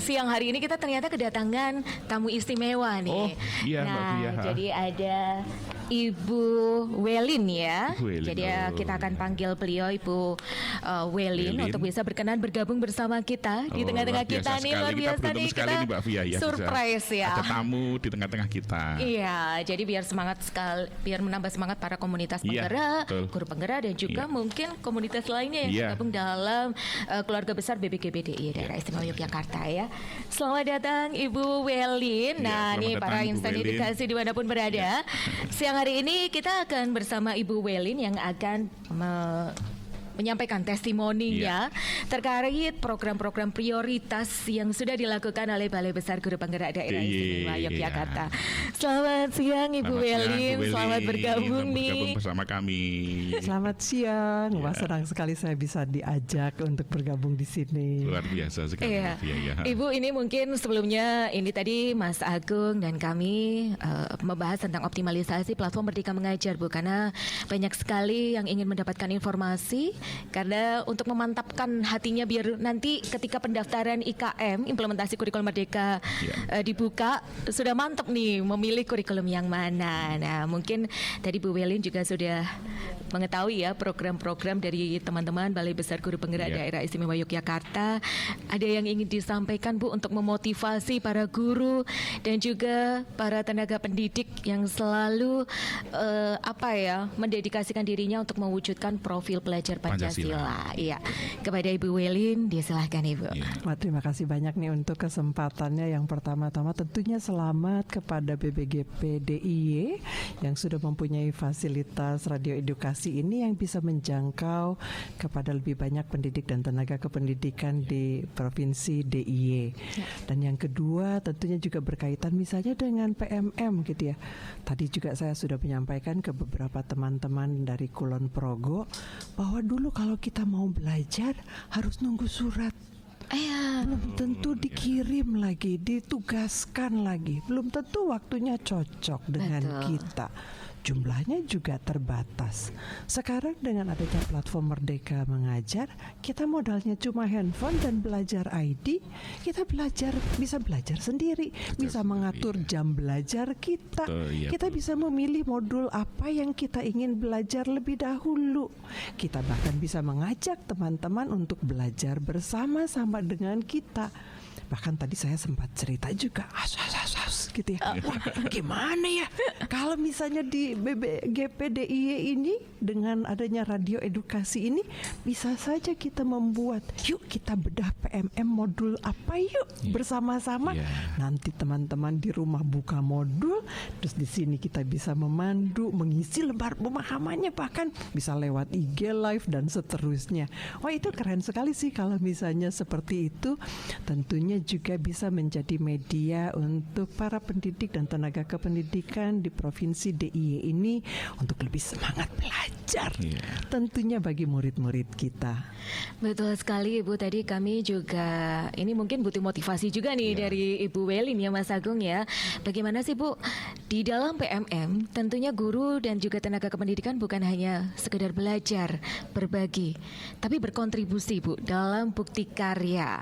siang hari ini kita ternyata kedatangan tamu istimewa nih. Oh, iya, Mbak Fia. Jadi ada Ibu Welin ya. Ibu Welin, Jadi kita akan panggil beliau Ibu Welin untuk bisa berkenan bergabung bersama kita di tengah-tengah kita nih. Luar biasa nih, sekali nih Mbak Fia ya. Surprise ya. Ada tamu di tengah-tengah kita. Iya, jadi biar semangat sekali, biar menambah semangat para komunitas penggerak, guru penggerak dan juga mungkin komunitas lainnya yang tergabung dalam keluarga besar BPGBDI Daerah Istimewa Yogyakarta ya. Selamat datang Ibu Welin. Nah, nih para insan edukasi dimanapun berada. Siang hari ini kita akan bersama Ibu Welin yang akan menyampaikan testimoninya terkait program-program prioritas yang sudah dilakukan oleh Balai Besar Guru Penggerak Daerah Istimewa Yogyakarta. Selamat siang Ibu Welin, selamat bergabung nih bersama kami. Selamat siang, wah senang sekali saya bisa diajak untuk bergabung di sini. Luar biasa sekali. Ibu, ini mungkin sebelumnya ini tadi Mas Agung dan kami membahas tentang optimalisasi platform Merdeka Mengajar, Bu, karena banyak sekali yang ingin mendapatkan informasi. Karena untuk memantapkan hatinya biar nanti ketika pendaftaran IKM implementasi kurikulum merdeka dibuka sudah mantap nih memilih kurikulum yang mana. Nah, mungkin tadi Bu Welin juga sudah mengetahui ya program-program dari teman-teman Balai Besar Guru Penggerak Daerah Istimewa Yogyakarta. Ada yang ingin disampaikan Bu untuk memotivasi para guru dan juga para tenaga pendidik yang selalu mendedikasikan dirinya untuk mewujudkan profil pelajar Pancasila. Iya. Kepada Ibu Welin, disilahkan Ibu. Wah, terima kasih banyak nih untuk kesempatannya. Yang pertama-tama tentunya selamat kepada BPGP DIY yang sudah mempunyai fasilitas radio edukasi ini yang bisa menjangkau kepada lebih banyak pendidik dan tenaga kependidikan di Provinsi DIY. Dan yang kedua tentunya juga berkaitan misalnya dengan PMM gitu ya. Tadi juga saya sudah menyampaikan ke beberapa teman-teman dari Kulon Progo bahwa dulu kalau kita mau belajar harus nunggu surat. Belum tentu dikirim lagi, ditugaskan lagi. Belum tentu waktunya cocok dengan kita. Jumlahnya juga terbatas. Sekarang dengan adanya platform Merdeka Mengajar, kita modalnya cuma handphone dan belajar ID. Kita bisa belajar sendiri, bisa mengatur jam belajar kita. Kita bisa memilih modul apa yang kita ingin belajar lebih dahulu. Kita bahkan bisa mengajak teman-teman untuk belajar bersama-sama dengan kita. Bahkan tadi saya sempat cerita juga gitu ya. Wah, gimana ya kalau misalnya di BPGP DIY ini dengan adanya radio edukasi ini bisa saja kita membuat, yuk kita bedah PMM modul apa yuk bersama-sama. Nanti teman-teman di rumah buka modul, terus di sini kita bisa memandu, mengisi lembar pemahamannya, bahkan bisa lewat IG Live dan seterusnya. Wah, itu keren sekali sih kalau misalnya seperti itu. Tentunya juga bisa menjadi media untuk para pendidik dan tenaga kependidikan di Provinsi DIY ini untuk lebih semangat belajar. Tentunya bagi murid-murid kita. Betul sekali Ibu, tadi kami juga ini mungkin butuh motivasi juga nih dari Ibu Welin ya Mas Agung ya. Bagaimana sih Bu, di dalam PMM tentunya guru dan juga tenaga kependidikan bukan hanya sekedar belajar, berbagi, tapi berkontribusi Bu dalam bukti karya.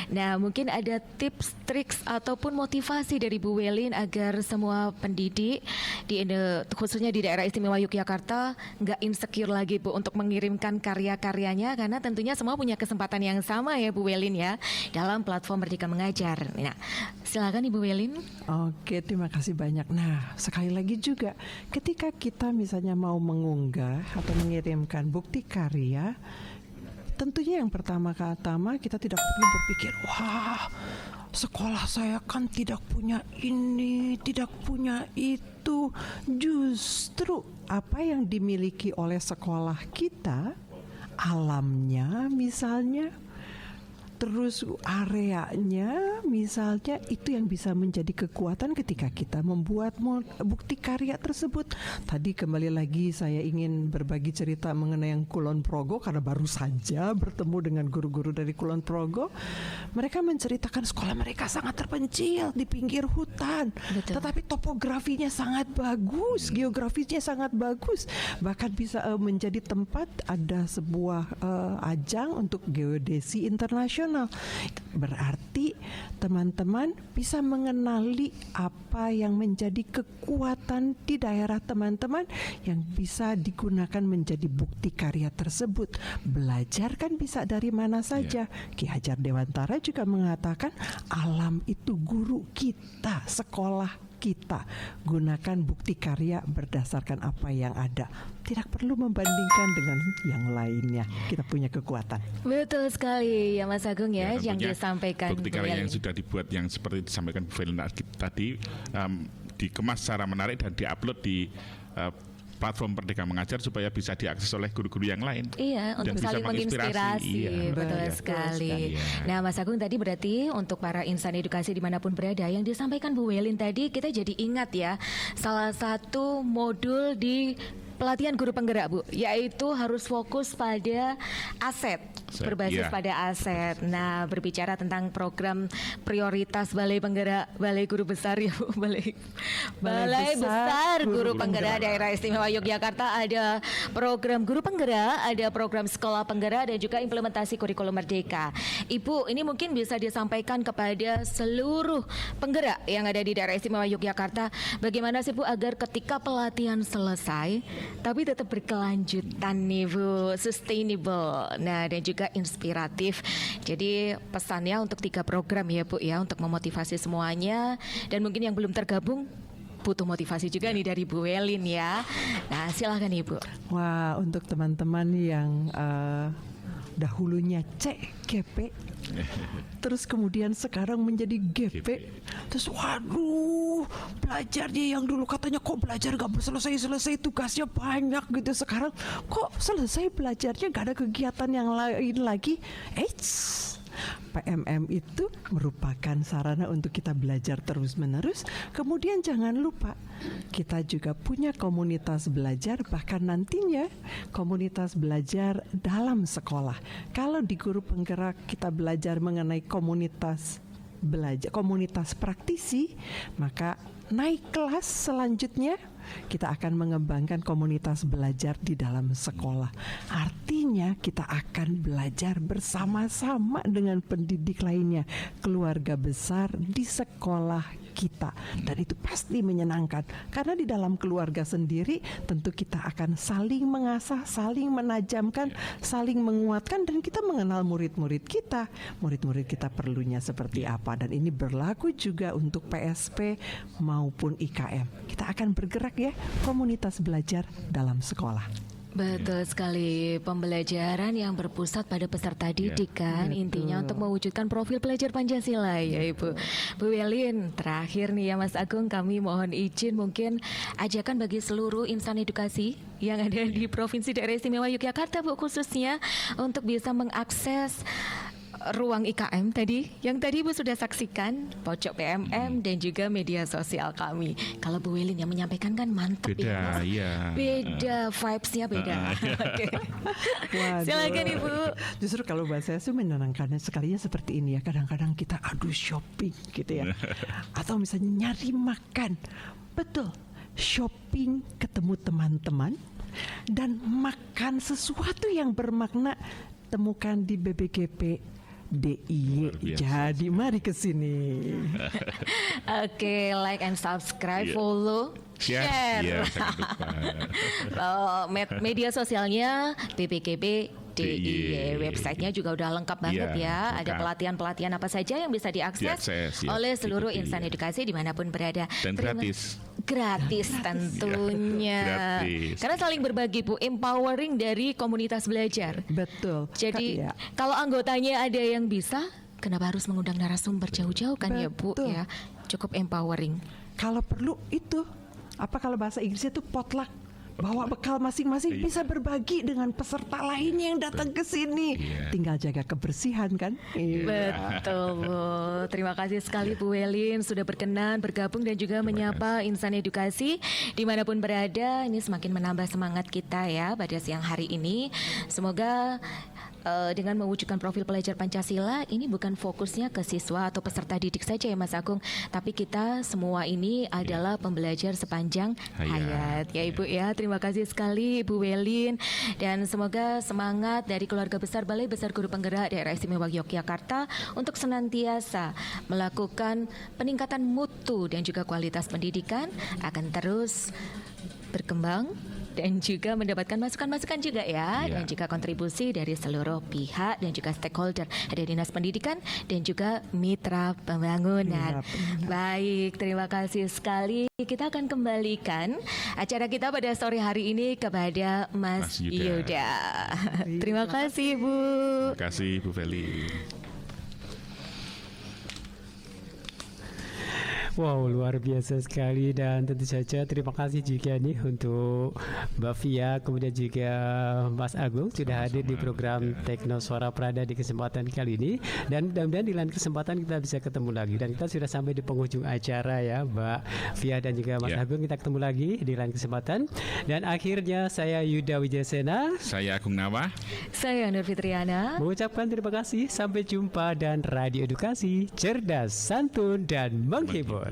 Nah, mungkin ada tips, triks ataupun motivasi dari Bu Welin agar semua pendidik khususnya di daerah istimewa Yogyakarta nggak insecure lagi Bu untuk mengirimkan karya-karyanya, karena tentunya semua punya kesempatan yang sama ya Bu Welin ya dalam platform Merdeka Mengajar. Nah, silakan Ibu Welin. Oke, terima kasih banyak. Nah, sekali lagi juga ketika kita misalnya mau mengunggah atau mengirimkan bukti karya, tentunya yang pertama-tama kita tidak perlu berpikir, wah, sekolah saya kan tidak punya ini, tidak punya itu. Justru apa yang dimiliki oleh sekolah kita, alamnya misalnya, terus areanya misalnya, itu yang bisa menjadi kekuatan ketika kita membuat bukti karya tersebut. Tadi kembali lagi saya ingin berbagi cerita mengenai yang Kulon Progo karena baru saja bertemu dengan guru-guru dari Kulon Progo. Mereka menceritakan sekolah mereka sangat terpencil di pinggir hutan. Betul. Tetapi topografinya sangat bagus, geografisnya sangat bagus. Bahkan bisa menjadi tempat ada sebuah ajang untuk geodesi internasional. nasional. Berarti teman-teman bisa mengenali apa yang menjadi kekuatan di daerah teman-teman yang bisa digunakan menjadi bukti karya tersebut. Belajar kan bisa dari mana saja. Ki Hajar Dewantara juga mengatakan alam itu guru kita, sekolah kita. Gunakan bukti karya berdasarkan apa yang ada. Tidak perlu membandingkan dengan yang lainnya. Kita punya kekuatan. Betul sekali ya Mas Agung ya, yang tentunya disampaikan bukti Bu karya Yelin. yang sudah dibuat yang seperti disampaikan Bu Felin tadi dikemas secara menarik dan diupload di platform Merdeka Mengajar supaya bisa diakses oleh guru-guru yang lain. Iya, dan untuk bisa saling menginspirasi. Iya, Betul iya. sekali. Iya. Nah Mas Agung tadi berarti untuk para insan edukasi dimanapun berada, yang disampaikan Bu Welin tadi, kita jadi ingat ya, salah satu modul di pelatihan guru penggerak Bu, yaitu harus fokus pada aset, berbasis iya. pada aset. Nah, berbicara tentang program prioritas Balai Penggerak, Balai Guru Besar ya Bu, Balai Besar Guru Penggerak Daerah Istimewa Yogyakarta, ada program guru penggerak, ada program sekolah penggerak dan juga implementasi kurikulum Merdeka. Ibu, ini mungkin bisa disampaikan kepada seluruh penggerak yang ada di Daerah Istimewa Yogyakarta, bagaimana sih Bu agar ketika pelatihan selesai tapi tetap berkelanjutan nih Bu, sustainable, nah dan juga inspiratif. Jadi pesannya untuk 3 program ya Bu ya, untuk memotivasi semuanya, dan mungkin yang belum tergabung butuh motivasi juga nih dari Bu Welin ya. Nah silahkan Ibu. Wah, untuk teman-teman yang dahulunya CGP, terus kemudian sekarang menjadi GP, terus waduh, belajarnya yang dulu katanya kok belajar gak selesai tugasnya banyak gitu, sekarang kok selesai belajarnya gak ada kegiatan yang lain lagi. PMM itu merupakan sarana untuk kita belajar terus-menerus. Kemudian jangan lupa kita juga punya komunitas belajar, bahkan nantinya komunitas belajar dalam sekolah. Kalau di Guru Penggerak kita belajar mengenai komunitas belajar, komunitas praktisi, maka naik kelas selanjutnya kita akan mengembangkan komunitas belajar di dalam sekolah. Artinya kita akan belajar bersama-sama dengan pendidik lainnya, keluarga besar di sekolah kita, dan itu pasti menyenangkan karena di dalam keluarga sendiri tentu kita akan saling mengasah, saling menajamkan, saling menguatkan, dan kita mengenal murid-murid kita perlunya seperti apa, dan ini berlaku juga untuk PSP maupun IKM. Kita akan bergerak ya, komunitas belajar dalam sekolah. Betul sekali, pembelajaran yang berpusat pada peserta didik kan, intinya untuk mewujudkan profil pelajar Pancasila ya Ibu. Bu Welin, terakhir nih ya Mas Agung, kami mohon izin mungkin ajakan bagi seluruh insan edukasi yang ada di Provinsi Daerah Istimewa Yogyakarta Bu, khususnya untuk bisa mengakses ruang IKM tadi, yang tadi Ibu sudah saksikan, pojok PMM dan juga media sosial kami. Kalau Bu Welin yang menyampaikan kan mantap Beda, ya, beda vibes-nya beda. Oke. Silakan Ibu. Justru kalau bahasa saya tuh menenangkannya sekalinya seperti ini ya. Kadang-kadang kita shopping gitu ya, atau misalnya nyari makan. Betul, shopping ketemu teman-teman dan makan sesuatu yang bermakna temukan di BBGP DIY. Jadi mari ke sini. Oke, like and subscribe, follow, share. Media sosialnya BBGP DIY. Websitenya juga udah lengkap banget ya. Ada pelatihan-pelatihan apa saja yang bisa diakses oleh seluruh insan edukasi dimanapun berada. Dan gratis. Gratis tentunya. Gratis. Karena saling berbagi Bu, empowering dari komunitas belajar. Betul. Jadi kalau anggotanya ada yang bisa, kenapa harus mengundang narasumber jauh-jauh kan ya Bu ya? Cukup empowering. Kalau perlu itu, kalau bahasa Inggrisnya itu potluck. Bawa bekal masing-masing, bisa berbagi dengan peserta lainnya yang datang ke sini. Tinggal jaga kebersihan kan. Betul Bu. Terima kasih sekali Bu Welin sudah berkenan bergabung dan juga menyapa insan edukasi dimanapun berada. Ini semakin menambah semangat kita ya pada siang hari ini. Semoga dengan mewujudkan profil pelajar Pancasila ini bukan fokusnya ke siswa atau peserta didik saja ya Mas Agung, tapi kita semua ini adalah pembelajar sepanjang hayat ya Ibu ya. Terima kasih sekali Ibu Welin, dan semoga semangat dari keluarga besar Balai Besar Guru Penggerak Daerah Istimewa Yogyakarta untuk senantiasa melakukan peningkatan mutu dan juga kualitas pendidikan akan terus berkembang dan juga mendapatkan masukan-masukan juga ya, dan juga kontribusi dari seluruh pihak dan juga stakeholder, ada Dinas Pendidikan dan juga Mitra Pembangunan. Baik, terima kasih sekali. Kita akan kembalikan acara kita pada sore hari ini kepada Mas Yuda. Terima kasih Bu. Terima kasih Bu Feli. Wow, luar biasa sekali, dan tentu saja terima kasih juga nih untuk Mbak Fia, kemudian juga Mas Agung sudah hadir di program Tekno Suara Prada di kesempatan kali ini, dan mudah-mudahan di lain kesempatan kita bisa ketemu lagi, dan kita sudah sampai di penghujung acara ya Mbak Fia dan juga Mas Agung. Kita ketemu lagi di lain kesempatan, dan akhirnya saya Yuda Wijasena, saya Agung Nawa, saya Nur Fitriana mengucapkan terima kasih, sampai jumpa, dan Radio Edukasi cerdas, santun, dan menghibur.